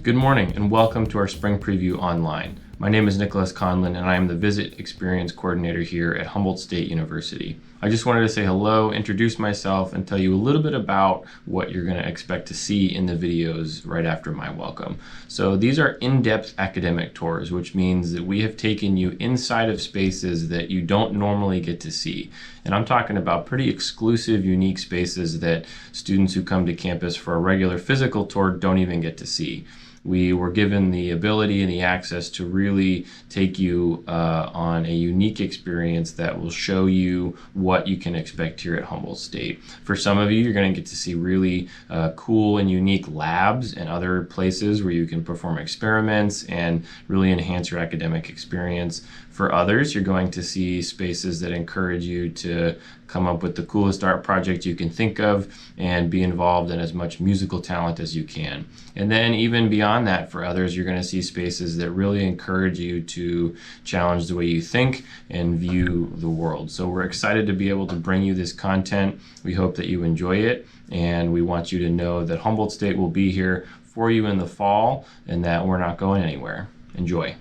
Good morning and welcome to our Spring Preview Online. My name is Nicholas Conlin and I am the Visit Experience Coordinator here at Humboldt State University. I just wanted to say hello, introduce myself, and tell you a little bit about what you're going to expect to see in the videos right after my welcome. So these are in-depth academic tours, which means that we have taken you inside of spaces that you don't normally get to see. And I'm talking about pretty exclusive, unique spaces that students who come to campus for a regular physical tour don't even get to see. We were given the ability and the access to really take you on a unique experience that will show you what you can expect here at Humboldt State. For some of you, you're going to get to see really cool and unique labs and other places where you can perform experiments and really enhance your academic experience. For others, you're going to see spaces that encourage you to come up with the coolest art project you can think of and be involved in as much musical talent as you can. And then even beyond that, for others, you're going to see spaces that really encourage you to challenge the way you think and view the world. So we're excited to be able to bring you this content. We hope that you enjoy it, and we want you to know that Humboldt State will be here for you in the fall and that we're not going anywhere. Enjoy.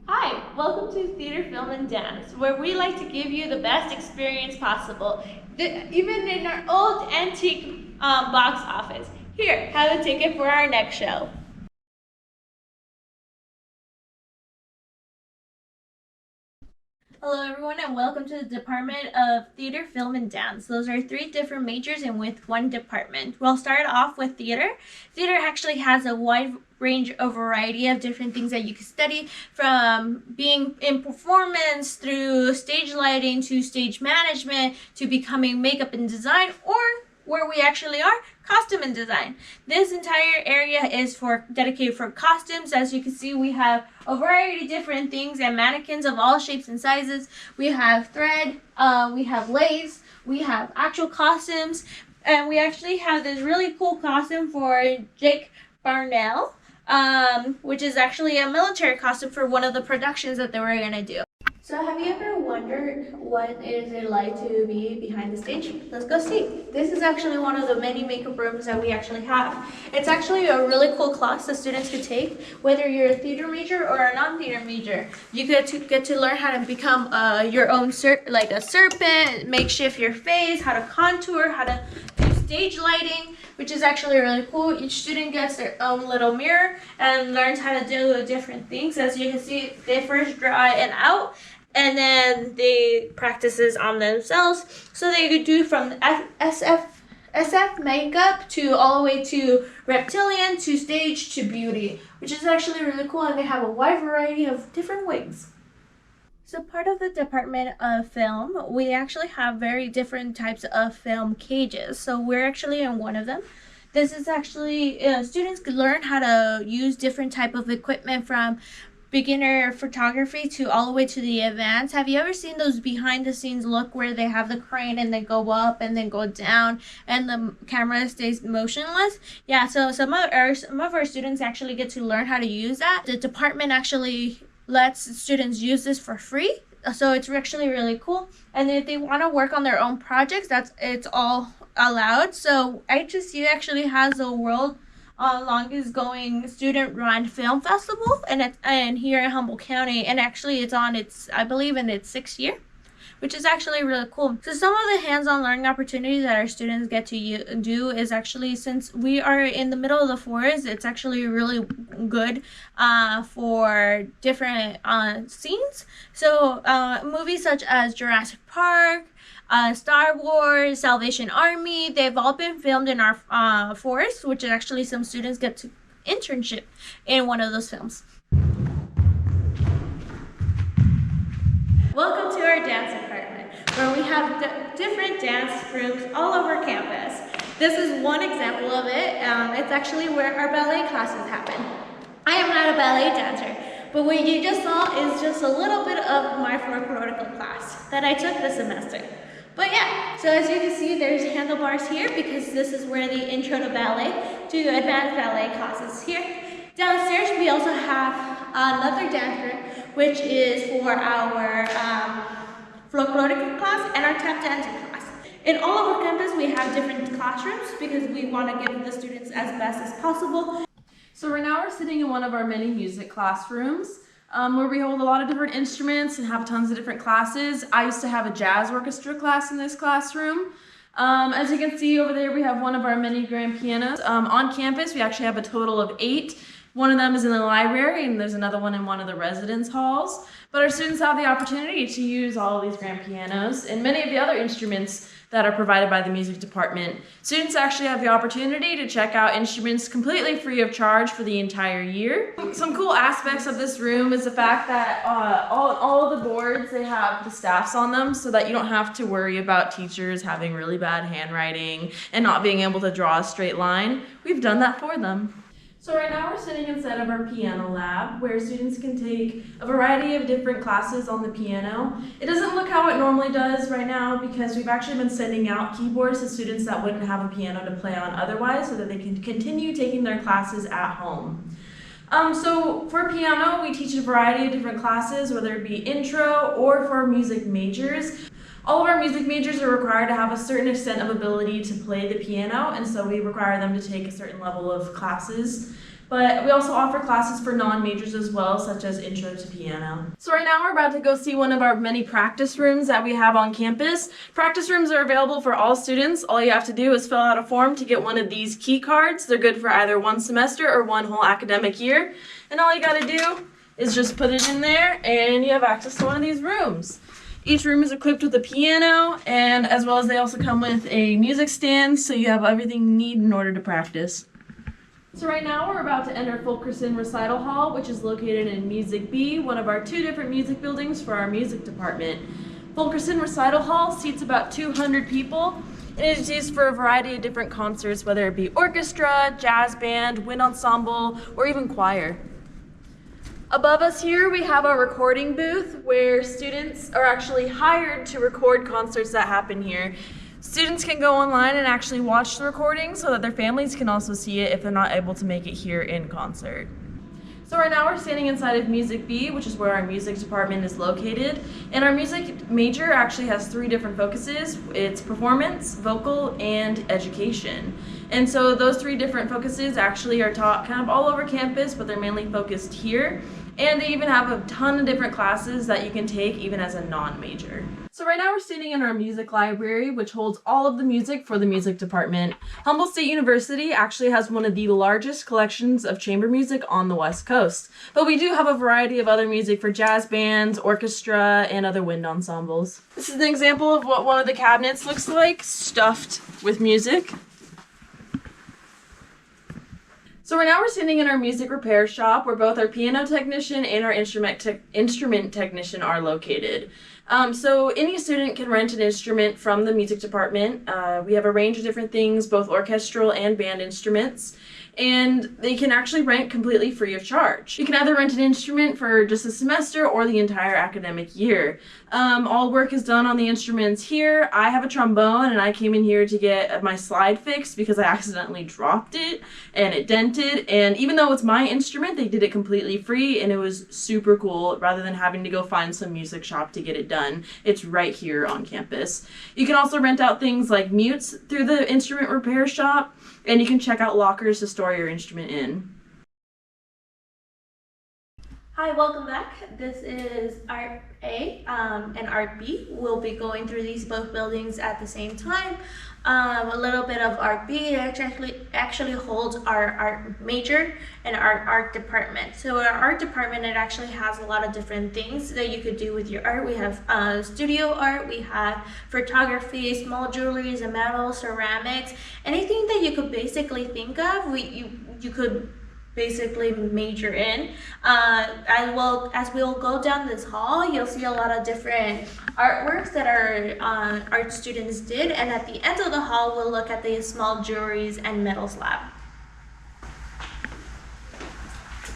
Hi, welcome to Theater, Film, and Dance, where we like to give you the best experience possible, even in our old antique box office. Here, have a ticket for our next show. Hello everyone and welcome to the Department of Theater, Film, and Dance. Those are three different majors and with one department. We'll start off with theater. Theater actually has a wide range of variety of different things that you can study, from being in performance through stage lighting to stage management to becoming makeup and design, or where we actually are, costume and design. This entire area is dedicated for costumes. As you can see, we have a variety of different things and mannequins of all shapes and sizes. We have thread, we have lace, we have actual costumes, and we actually have this really cool costume for Jake Barnell, which is actually a military costume for one of the productions that they were gonna do. So have you ever wondered what is it like to be behind the stage? Let's go see. This is actually one of the many makeup rooms that we actually have. It's actually a really cool class that students could take, whether you're a theater major or a non-theater major. You get to learn how to become your own like a serpent, makeshift your face, how to contour, how to do stage lighting, which is actually really cool. Each student gets their own little mirror and learns how to do different things. As you can see, they first draw it out, and then they practices on themselves. So they could do from SF makeup to all the way to reptilian to stage to beauty, which is actually really cool, and they have a wide variety of different wigs. So part of the Department of Film, we actually have very different types of film cages. So we're actually in one of them. This is actually, students could learn how to use different type of equipment, from beginner photography to all the way to the advanced. Have you ever seen those behind the scenes look where they have the crane and they go up and then go down and the camera stays motionless? Yeah, so some of our students actually get to learn how to use that. The department actually lets students use this for free, so it's actually really cool. And if they want to work on their own projects, it's all allowed. So HSU actually has the world longest going student run film festival, and here in Humboldt County, and actually it's on I believe in its 6th year, which is actually really cool. So some of the hands-on learning opportunities that our students get to do is actually, since we are in the middle of the forest, it's actually really good for different scenes. So movies such as Jurassic Park, Star Wars, Salvation Army, they've all been filmed in our forest, which is actually some students get to internship in one of those films. Welcome to our dance department, where we have different dance rooms all over campus. This is one example of it. It's actually where our ballet classes happen. I am not a ballet dancer, but what you just saw is just a little bit of my folklorical class that I took this semester. But yeah, so as you can see, there's handlebars here because this is where the intro to ballet to advanced ballet classes here. Downstairs, we also have another dance room, which is for our folkloric class and our tap dancing class. In all of our campus, we have different classrooms because we want to give the students as best as possible. So right now we're sitting in one of our many music classrooms where we hold a lot of different instruments and have tons of different classes. I used to have a jazz orchestra class in this classroom. As you can see over there, we have one of our many grand pianos. On campus, we actually have a total of 8. One of them is in the library, and there's another one in one of the residence halls. But our students have the opportunity to use all of these grand pianos and many of the other instruments that are provided by the music department. Students actually have the opportunity to check out instruments completely free of charge for the entire year. Some cool aspects of this room is the fact that all of the boards, they have the staffs on them so that you don't have to worry about teachers having really bad handwriting and not being able to draw a straight line. We've done that for them. So right now we're sitting inside of our piano lab where students can take a variety of different classes on the piano. It doesn't look how it normally does right now because we've actually been sending out keyboards to students that wouldn't have a piano to play on otherwise so that they can continue taking their classes at home. So for piano, we teach a variety of different classes, whether it be intro or for music majors. All of our music majors are required to have a certain extent of ability to play the piano, and so we require them to take a certain level of classes. But we also offer classes for non-majors as well, such as intro to piano. So right now we're about to go see one of our many practice rooms that we have on campus. Practice rooms are available for all students. All you have to do is fill out a form to get one of these key cards. They're good for either one semester or one whole academic year. And all you gotta do is just put it in there and you have access to one of these rooms. Each room is equipped with a piano, and as well as they also come with a music stand, so you have everything you need in order to practice. So right now we're about to enter Fulkerson Recital Hall, which is located in Music B, one of our 2 different music buildings for our music department. Fulkerson Recital Hall seats about 200 people, and it is used for a variety of different concerts, whether it be orchestra, jazz band, wind ensemble, or even choir. Above us here, we have our recording booth where students are actually hired to record concerts that happen here. Students can go online and actually watch the recording so that their families can also see it if they're not able to make it here in concert. So right now we're standing inside of Music B, which is where our music department is located. And our music major actually has 3 different focuses. It's performance, vocal, and education. And so those 3 different focuses actually are taught kind of all over campus, but they're mainly focused here. And they even have a ton of different classes that you can take even as a non-major. So right now we're standing in our music library, which holds all of the music for the music department. Humboldt State University actually has one of the largest collections of chamber music on the West Coast. But we do have a variety of other music for jazz bands, orchestra, and other wind ensembles. This is an example of what one of the cabinets looks like, stuffed with music. So right now we're standing in our music repair shop where both our piano technician and our instrument technician are located. So any student can rent an instrument from the music department. We have a range of different things, both orchestral and band instruments, and they can actually rent completely free of charge. You can either rent an instrument for just a semester or the entire academic year. All work is done on the instruments here. I have a trombone and I came in here to get my slide fixed because I accidentally dropped it and it dented, and even though it's my instrument, they did it completely free and it was super cool rather than having to go find some music shop to get it done. It's right here on campus. You can also rent out things like mutes through the instrument repair shop, and you can check out lockers to store your instrument in. Hi, welcome back. This is Art A and Art B. We'll be going through these both buildings at the same time. A little bit of Art B actually holds our art major and our art department. So our art department, it actually has a lot of different things that you could do with your art. We have studio art, we have photography, small jewelries and metal, ceramics, anything that you could basically think of, you could basically major in. As we'll go down this hall, you'll see a lot of different artworks that our art students did, and at the end of the hall we'll look at the small jewelries and metals lab.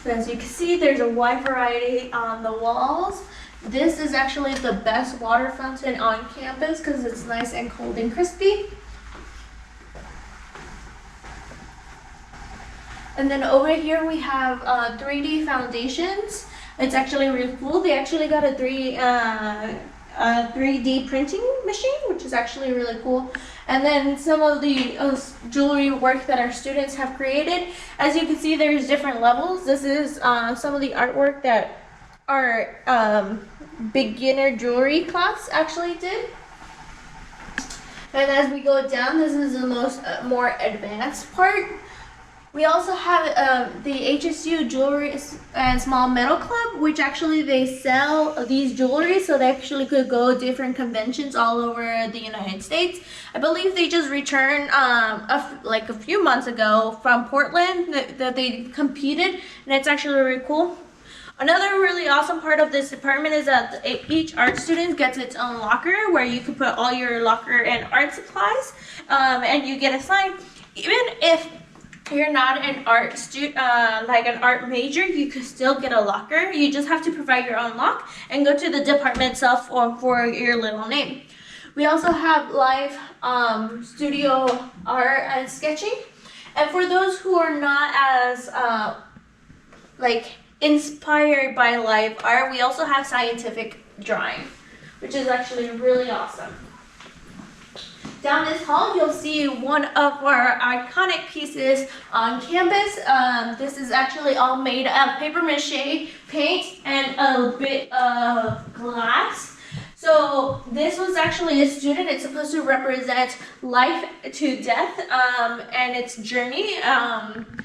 So as you can see, there's a wide variety on the walls. This is actually the best water fountain on campus because it's nice and cold and crispy. And then over here we have 3D foundations. It's actually really cool. They actually got a 3D printing machine, which is actually really cool. And then some of the jewelry work that our students have created. As you can see, there's different levels. This is some of the artwork that our beginner jewelry class actually did. And as we go down, this is the more advanced part. We also have the HSU Jewelry and Small Metal Club, which actually they sell these jewelry, so they actually could go different conventions all over the United States. I believe they just returned like a few months ago from Portland that they competed, and it's actually really cool. Another really awesome part of this department is that each art student gets its own locker where you can put all your locker and art supplies, and you get assigned. Even if you're not an art like an art major, you could still get a locker. You just have to provide your own lock and go to the department itself for your little name. We also have live studio art and sketching. And for those who are not as like inspired by live art, we also have scientific drawing, which is actually really awesome. Down this hall, you'll see one of our iconic pieces on campus. This is actually all made of paper mache, paint, and a bit of glass. So this was actually a student. It's supposed to represent life to death and its journey.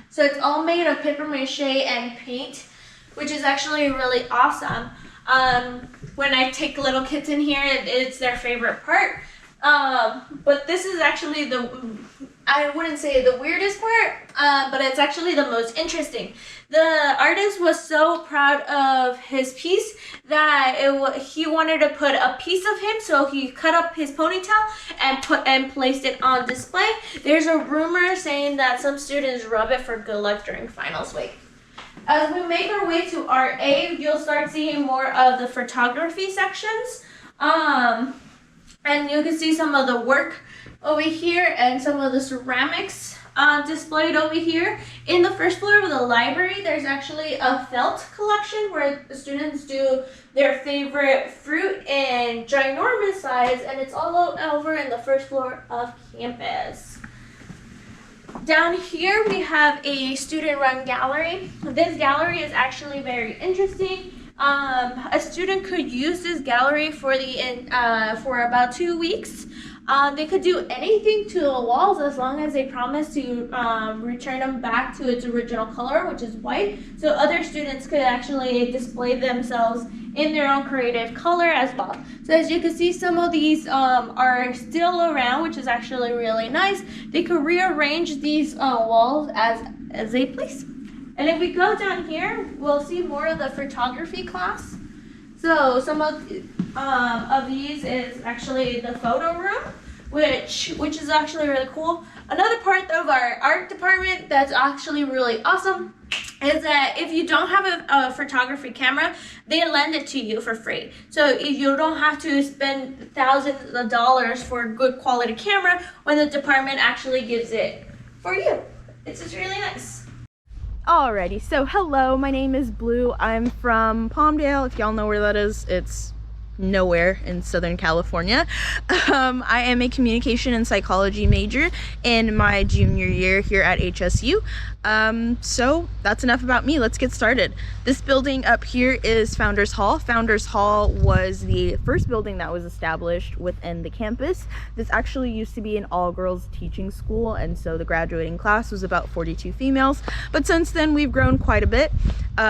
So it's all made of paper mache and paint, which is actually really awesome. When I take little kids in here, it's their favorite part. But this is actually I wouldn't say the weirdest part, but it's actually the most interesting. The artist was so proud of his piece that he wanted to put a piece of him, so he cut up his ponytail and placed it on display. There's a rumor saying that some students rub it for good luck during finals week. As we make our way to Art A, you'll start seeing more of the photography sections. And you can see some of the work over here and some of the ceramics displayed over here. In the first floor of the library, there's actually a felt collection where the students do their favorite fruit in ginormous size, and it's all over in the first floor of campus. Down here, we have a student-run gallery. This gallery is actually very interesting. A student could use this gallery for about 2 weeks. They could do anything to the walls as long as they promise to return them back to its original color, which is white. So other students could actually display themselves in their own creative color as well. So as you can see, some of these are still around, which is actually really nice. They could rearrange these walls as they please. And if we go down here, we'll see more of the photography class. So some of these is actually the photo room, which is actually really cool. Another part of our art department that's actually really awesome is that if you don't have a photography camera, they lend it to you for free. So if you don't have to spend thousands of dollars for a good quality camera when the department actually gives it for you. It's just really nice. Alrighty, so hello, my name is Blue. I'm from Palmdale. If y'all know where that is, it's nowhere in Southern California. I am a communication and psychology major in my junior year here at HSU. So that's enough about me. Let's get started. This building up here is Founders Hall. Founders Hall was the first building that was established within the campus. This actually used to be an all-girls teaching school, and so the graduating class was about 42 females. But since then, we've grown quite a bit.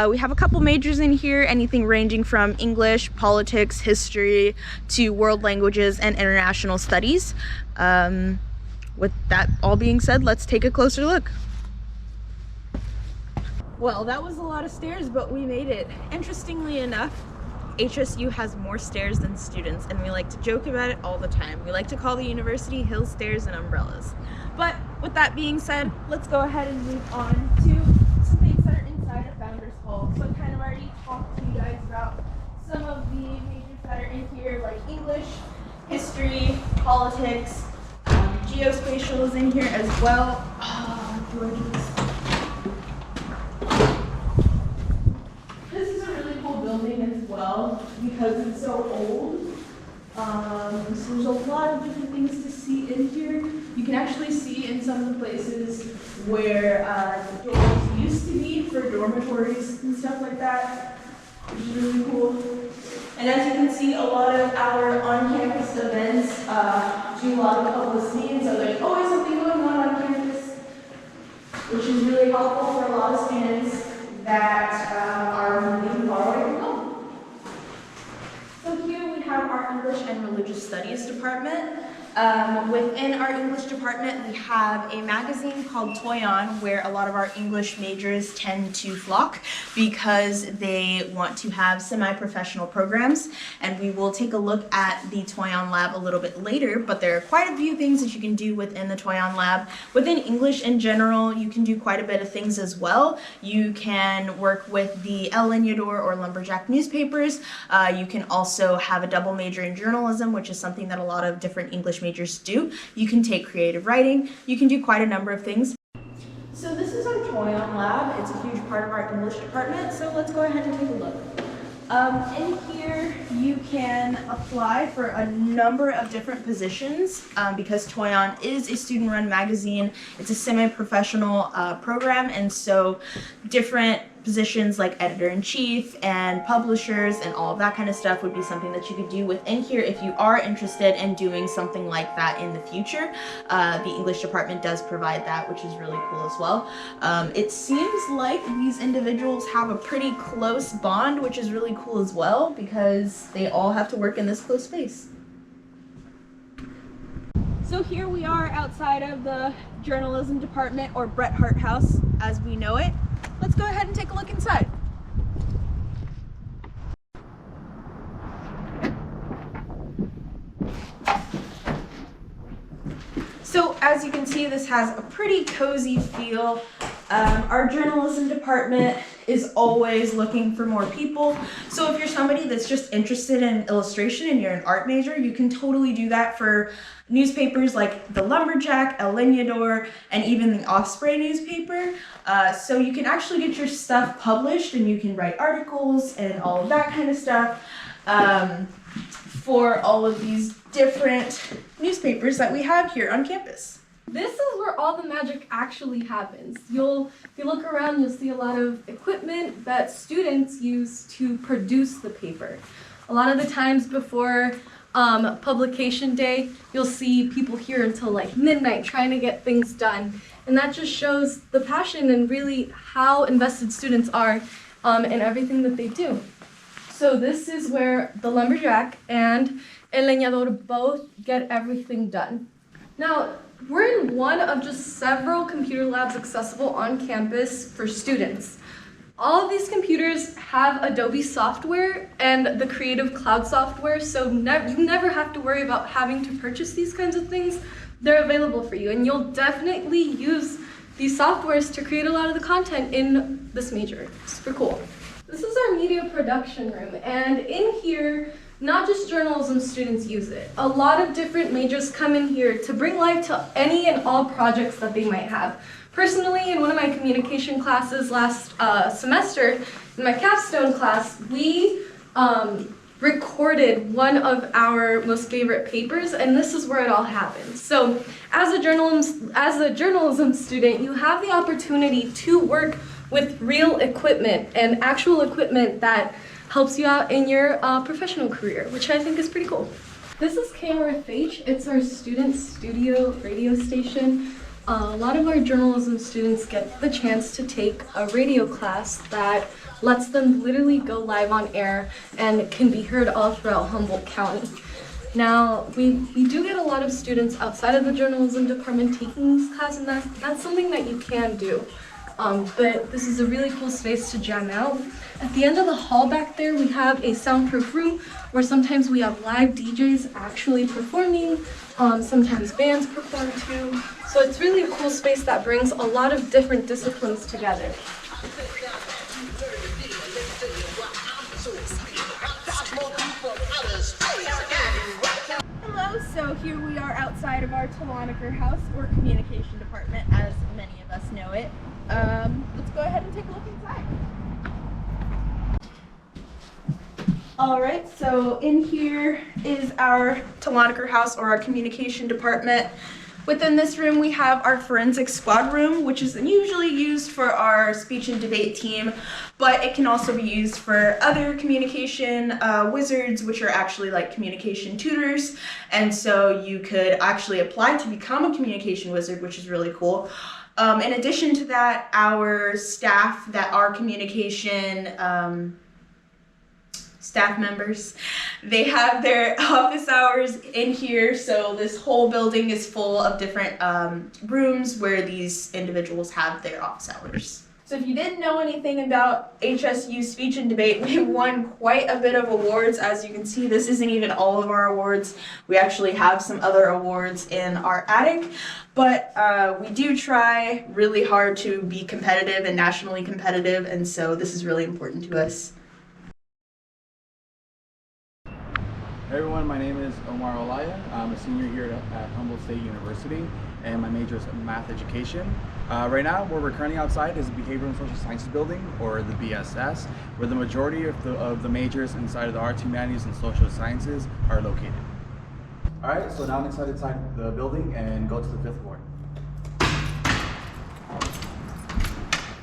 We have a couple majors in here, anything ranging from English, politics, history, to world languages and international studies. With that all being said, let's take a closer look. Well, that was a lot of stairs, but we made it. Interestingly enough, HSU has more stairs than students, and we like to joke about it all the time. We like to call the university hills, stairs, and umbrellas. But with that being said, let's go ahead and move on to some things that are inside of Founders Hall. So I kind of already talked to you guys about some of the majors that are in here, like English, history, politics, geospatial is in here as well. Oh, gorgeous. This is a really cool building as well because it's so old. So there's a lot of different things to see in here. You can actually see in some of the places where dorms used to be for dormitories and stuff like that, which is really cool. And as you can see, a lot of our on-campus events do a lot of publicity, and so there's always something going on campus, which is really helpful for a lot of students that are moving far away from home. So here we have our English and Religious Studies department. Within our English department, we have a magazine called Toy On, where a lot of our English majors tend to flock because they want to have semi-professional programs. And we will take a look at the Toy On lab a little bit later, but there are quite a few things that you can do within the Toy On lab. Within English in general, you can do quite a bit of things as well. You can work with the El Leñador or Lumberjack newspapers. You can also have a double major in journalism, which is something that a lot of different English majors do. You can take creative writing. You can do quite a number of things. So this is our Toy On lab. It's a huge part of our English department, so let's go ahead and take a look. In here, you can apply for a number of different positions because Toy On is a student-run magazine. It's a semi-professional program, and so different positions like editor-in-chief and publishers and all of that kind of stuff would be something that you could do within here if you are interested in doing something like that in the future. The English department does provide that, which is really cool as well. It seems like these individuals have a pretty close bond, which is really cool as well because they all have to work in this close space. So here we are outside of the journalism department, or Bret Hart House as we know it. Let's go ahead and take a look inside. So as you can see, this has a pretty cozy feel. Our journalism department is always looking for more people. So if you're somebody that's just interested in illustration and you're an art major, you can totally do that for newspapers like the Lumberjack, El Leñador, and even the Osprey newspaper. So you can actually get your stuff published and you can write articles and all of that kind of stuff for all of these different newspapers that we have here on campus. This is where all the magic actually happens. If you look around, you'll see a lot of equipment that students use to produce the paper. A lot of the times before publication day, you'll see people here until like midnight trying to get things done. And that just shows the passion and really how invested students are in everything that they do. So this is where the Lumberjack and El Leñador both get everything done. Now, we're in one of just several computer labs accessible on campus for students. All of these computers have Adobe software and the Creative Cloud software, so you never have to worry about having to purchase these kinds of things. They're available for you, and you'll definitely use these softwares to create a lot of the content in this major. Super cool. This is our media production room, and in here, not just journalism students use it. A lot of different majors come in here to bring life to any and all projects that they might have. Personally, in one of my communication classes last semester, in my capstone class, we recorded one of our most favorite papers, and this is where it all happens. So as a journalism student, you have the opportunity to work with real equipment and actual equipment that helps you out in your professional career, which I think is pretty cool. This is KRFH. It's our student studio radio station. A lot of our journalism students get the chance to take a radio class that lets them literally go live on air and can be heard all throughout Humboldt County. Now, we do get a lot of students outside of the journalism department taking this class, and that's something that you can do. But this is a really cool space to jam out. At the end of the hall back there, we have a soundproof room where sometimes we have live DJs actually performing, sometimes bands perform too. So it's really a cool space that brings a lot of different disciplines together. Hello, so here we are outside of our Teloniker house, or communication department, as many of us know it. Let's go ahead and take a look inside. All right, so in here is our Teloniker house, or our communication department. Within this room, we have our forensic squad room, which is usually used for our speech and debate team, but it can also be used for other communication wizards, which are actually like communication tutors. And so you could actually apply to become a communication wizard, which is really cool. In addition to that, our staff that are communication staff members, they have their office hours in here. So this whole building is full of different rooms where these individuals have their office hours. So if you didn't know anything about HSU speech and debate, we won quite a bit of awards. As you can see, this isn't even all of our awards. We actually have some other awards in our attic, but we do try really hard to be competitive and nationally competitive, and so this is really important to us. Hey everyone, my name is Omar Olaya. I'm a senior here at Humboldt State University, and my major is math education. Right now, where we're currently outside is the Behavioral and Social Sciences building, or the BSS, where the majority of the majors inside of the arts, humanities, and social sciences are located. All right, so now I'm inside the building and go to the 5th floor.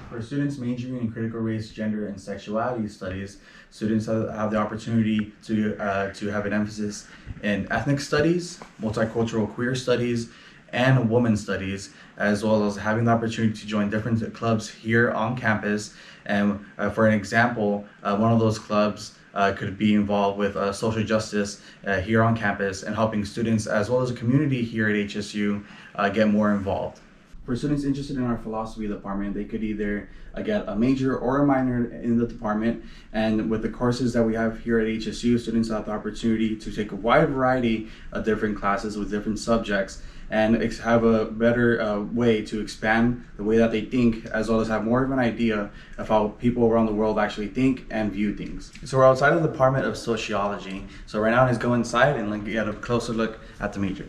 For students majoring in critical race, gender, and sexuality studies, students have the opportunity to have an emphasis in ethnic studies, multicultural queer studies, and women's studies, as well as having the opportunity to join different clubs here on campus. And for an example, one of those clubs could be involved with social justice here on campus and helping students as well as a community here at HSU get more involved. For students interested in our philosophy department, they could either get a major or a minor in the department. And with the courses that we have here at HSU, students have the opportunity to take a wide variety of different classes with different subjects and have a better way to expand the way that they think, as well as have more of an idea of how people around the world actually think and view things. So we're outside of the Department of Sociology. So right now, let's go inside and get a closer look at the major.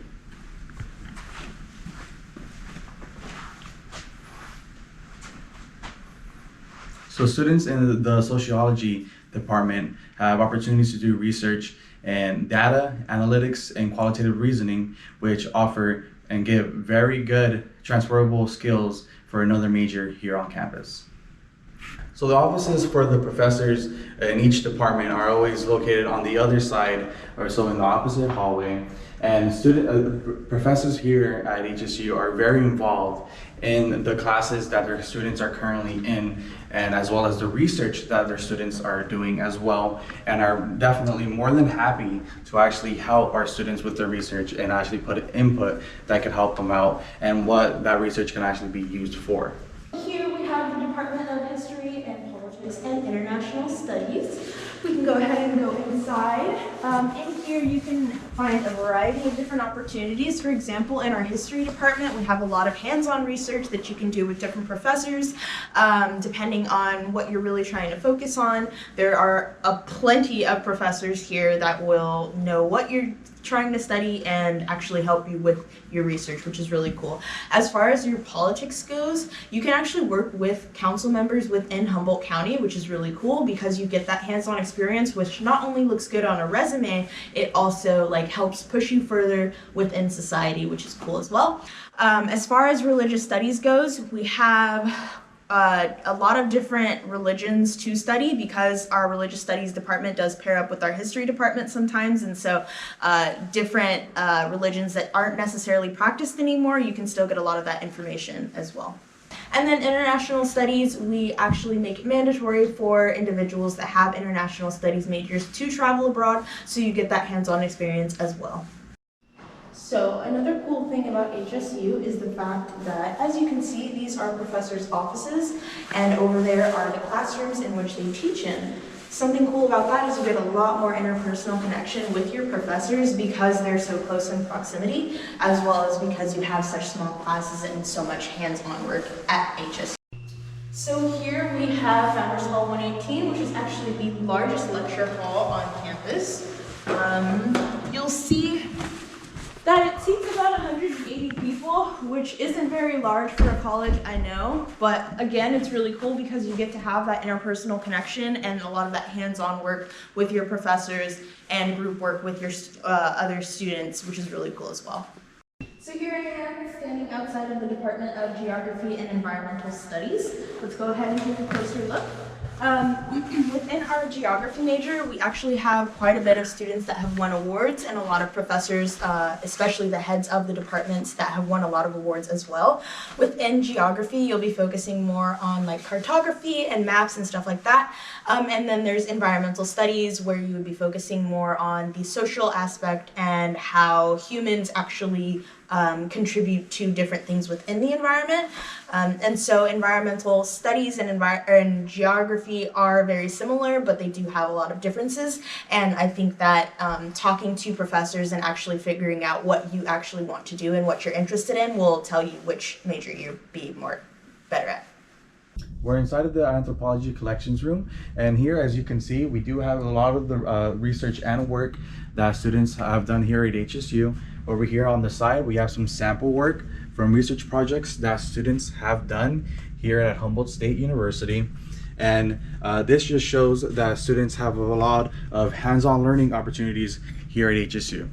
So students in the sociology department have opportunities to do research and data, analytics, and qualitative reasoning, which offer and give very good transferable skills for another major here on campus. So the offices for the professors in each department are always located on the other side, or so in the opposite hallway. And professors here at HSU are very involved in the classes that their students are currently in, and as well as the research that their students are doing as well, and are definitely more than happy to actually help our students with their research and actually put input that could help them out and what that research can actually be used for. Here we have the Department of History and Politics and International Studies. We can go ahead and go inside. In here you can find a variety of different opportunities. For example, in our history department, we have a lot of hands-on research that you can do with different professors, depending on what you're really trying to focus on. There are plenty of professors here that will know what you're trying to study and actually help you with your research, which is really cool. As far as your politics goes, you can actually work with council members within Humboldt County, which is really cool because you get that hands-on experience, which not only looks good on a resume, it also helps push you further within society, which is cool as well. As far as religious studies goes, we have a lot of different religions to study because our religious studies department does pair up with our history department sometimes, and so different religions that aren't necessarily practiced anymore, you can still get a lot of that information as well. And then international studies, we actually make it mandatory for individuals that have international studies majors to travel abroad, so you get that hands-on experience as well. So another cool thing about HSU is the fact that, as you can see, these are professors' offices, and over there are the classrooms in which they teach in. Something cool about that is you get a lot more interpersonal connection with your professors because they're so close in proximity, as well as because you have such small classes and so much hands-on work at HSU. So here we have Founders Hall 118, which is actually the largest lecture hall on campus. You'll see that it seats about 100 180 people, which isn't very large for a college, I know, but again, it's really cool because you get to have that interpersonal connection and a lot of that hands-on work with your professors and group work with your other students, which is really cool as well. So here I am standing outside of the Department of Geography and Environmental Studies. Let's go ahead and take a closer look. Within our geography major, we actually have quite a bit of students that have won awards and a lot of professors, especially the heads of the departments, that have won a lot of awards as well. Within geography, you'll be focusing more on like cartography and maps and stuff like that. And then there's environmental studies where you would be focusing more on the social aspect and how humans actually contribute to different things within the environment. And so environmental studies and geography are very similar, but they do have a lot of differences. And I think that talking to professors and actually figuring out what you actually want to do and what you're interested in will tell you which major you'll be better at. We're inside of the Anthropology collections room, and here, as you can see, we do have a lot of the research and work that students have done here at HSU. Over here on the side, we have some sample work from research projects that students have done here at Humboldt State University. And this just shows that students have a lot of hands-on learning opportunities here at HSU.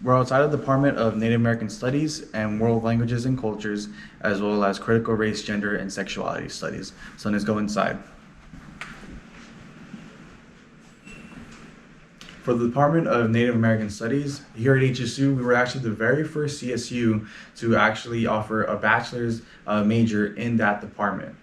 We're outside of the Department of Native American Studies and World Languages and Cultures, as well as Critical Race, Gender, and Sexuality Studies. So let's go inside. For the Department of Native American Studies, here at HSU, we were actually the very first CSU to actually offer a bachelor's major in that department.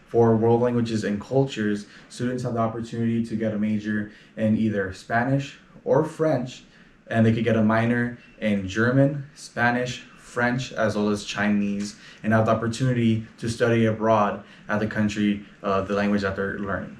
For World Languages and Cultures, students have the opportunity to get a major in either Spanish or French, and they could get a minor in German, Spanish, French, as well as Chinese, and have the opportunity to study abroad at the country, the language that they're learning.